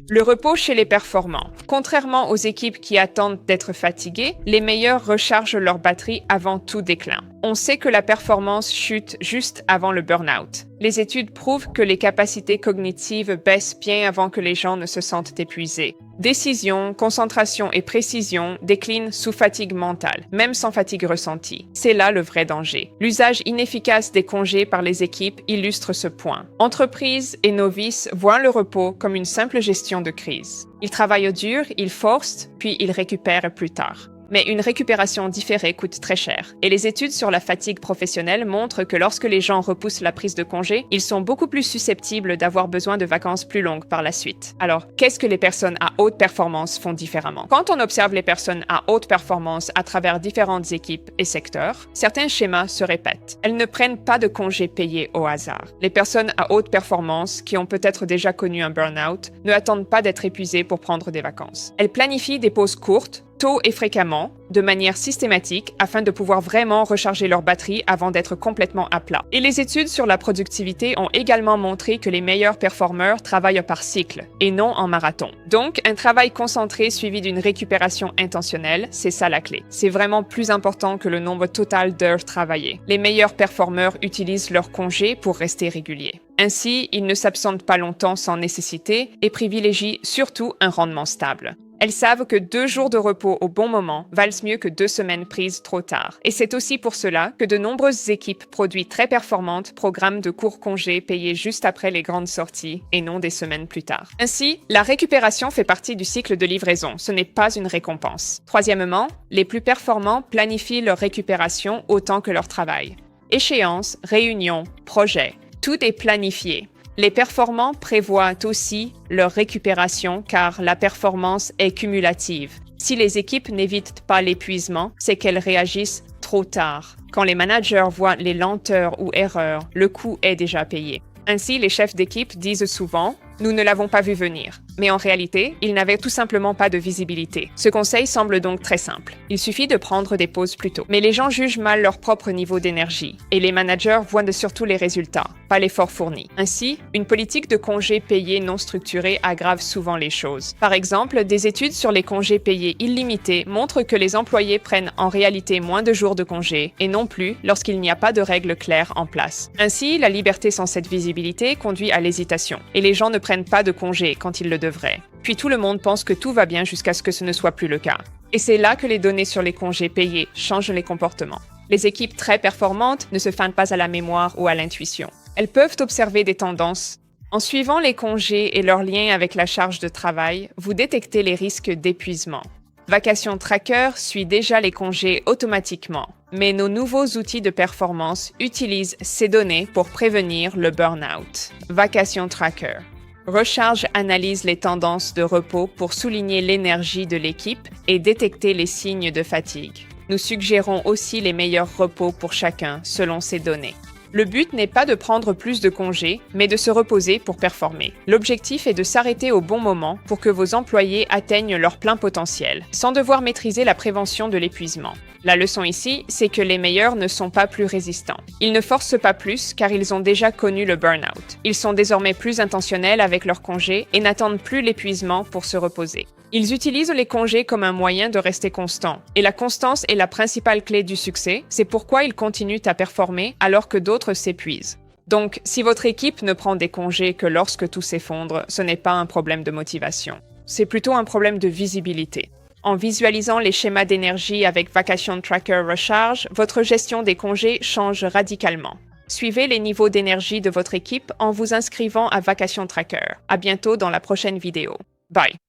Le repos chez les performants. Contrairement aux équipes qui attendent d'être fatiguées, les meilleurs rechargent leur batterie avant tout déclin. On sait que la performance chute juste avant le burn-out. Les études prouvent que les capacités cognitives baissent bien avant que les gens ne se sentent épuisés. Décision, concentration et précision déclinent sous fatigue mentale, même sans fatigue ressentie. C'est là le vrai danger. L'usage inefficace des congés par les équipes illustre ce point. Entreprises et novices voient le repos comme une simple gestion de crise. Ils travaillent dur, ils forcent, puis ils récupèrent plus tard. Mais une récupération différée coûte très cher. Et les études sur la fatigue professionnelle montrent que lorsque les gens repoussent la prise de congé, ils sont beaucoup plus susceptibles d'avoir besoin de vacances plus longues par la suite. Alors, qu'est-ce que les personnes à haute performance font différemment? Quand on observe les personnes à haute performance à travers différentes équipes et secteurs, certains schémas se répètent. Elles ne prennent pas de congés payés au hasard. Les personnes à haute performance, qui ont peut-être déjà connu un burn-out, ne attendent pas d'être épuisées pour prendre des vacances. Elles planifient des pauses courtes, tôt et fréquemment, de manière systématique, afin de pouvoir vraiment recharger leur batterie avant d'être complètement à plat. Et les études sur la productivité ont également montré que les meilleurs performeurs travaillent par cycle, et non en marathon. Donc, un travail concentré suivi d'une récupération intentionnelle, c'est ça la clé. C'est vraiment plus important que le nombre total d'heures travaillées. Les meilleurs performeurs utilisent leur congé pour rester réguliers. Ainsi, ils ne s'absentent pas longtemps sans nécessité et privilégient surtout un rendement stable. Elles savent que 2 jours de repos au bon moment valent mieux que 2 semaines prises trop tard. Et c'est aussi pour cela que de nombreuses équipes produits très performantes programment de courts congés payés juste après les grandes sorties et non des semaines plus tard. Ainsi, la récupération fait partie du cycle de livraison, ce n'est pas une récompense. Troisièmement, les plus performants planifient leur récupération autant que leur travail. Échéances, réunions, projets, tout est planifié. Les performants prévoient aussi leur récupération car la performance est cumulative. Si les équipes n'évitent pas l'épuisement, c'est qu'elles réagissent trop tard. Quand les managers voient les lenteurs ou erreurs, le coût est déjà payé. Ainsi, les chefs d'équipe disent souvent « Nous ne l'avons pas vu venir ». Mais en réalité, ils n'avaient tout simplement pas de visibilité. Ce conseil semble donc très simple. Il suffit de prendre des pauses plus tôt. Mais les gens jugent mal leur propre niveau d'énergie. Et les managers voient surtout les résultats, pas l'effort fourni. Ainsi, une politique de congés payés non structurée aggrave souvent les choses. Par exemple, des études sur les congés payés illimités montrent que les employés prennent en réalité moins de jours de congés, et non plus lorsqu'il n'y a pas de règles claires en place. Ainsi, la liberté sans cette visibilité conduit à l'hésitation. Et les gens ne prennent pas de congés quand ils le devrait. Puis tout le monde pense que tout va bien jusqu'à ce que ce ne soit plus le cas. Et c'est là que les données sur les congés payés changent les comportements. Les équipes très performantes ne se fanent pas à la mémoire ou à l'intuition. Elles peuvent observer des tendances. En suivant les congés et leurs liens avec la charge de travail, vous détectez les risques d'épuisement. Vacation Tracker suit déjà les congés automatiquement, mais nos nouveaux outils de performance utilisent ces données pour prévenir le burn-out. Vacation Tracker. Recharge analyse les tendances de repos pour souligner l'énergie de l'équipe et détecter les signes de fatigue. Nous suggérons aussi les meilleurs repos pour chacun selon ces données. Le but n'est pas de prendre plus de congés, mais de se reposer pour performer. L'objectif est de s'arrêter au bon moment pour que vos employés atteignent leur plein potentiel, sans devoir maîtriser la prévention de l'épuisement. La leçon ici, c'est que les meilleurs ne sont pas plus résistants. Ils ne forcent pas plus car ils ont déjà connu le burn-out. Ils sont désormais plus intentionnels avec leurs congés et n'attendent plus l'épuisement pour se reposer. Ils utilisent les congés comme un moyen de rester constant. Et la constance est la principale clé du succès, c'est pourquoi ils continuent à performer alors que d'autres s'épuisent. Donc, si votre équipe ne prend des congés que lorsque tout s'effondre, ce n'est pas un problème de motivation. C'est plutôt un problème de visibilité. En visualisant les schémas d'énergie avec Vacation Tracker Recharge, votre gestion des congés change radicalement. Suivez les niveaux d'énergie de votre équipe en vous inscrivant à Vacation Tracker. À bientôt dans la prochaine vidéo. Bye!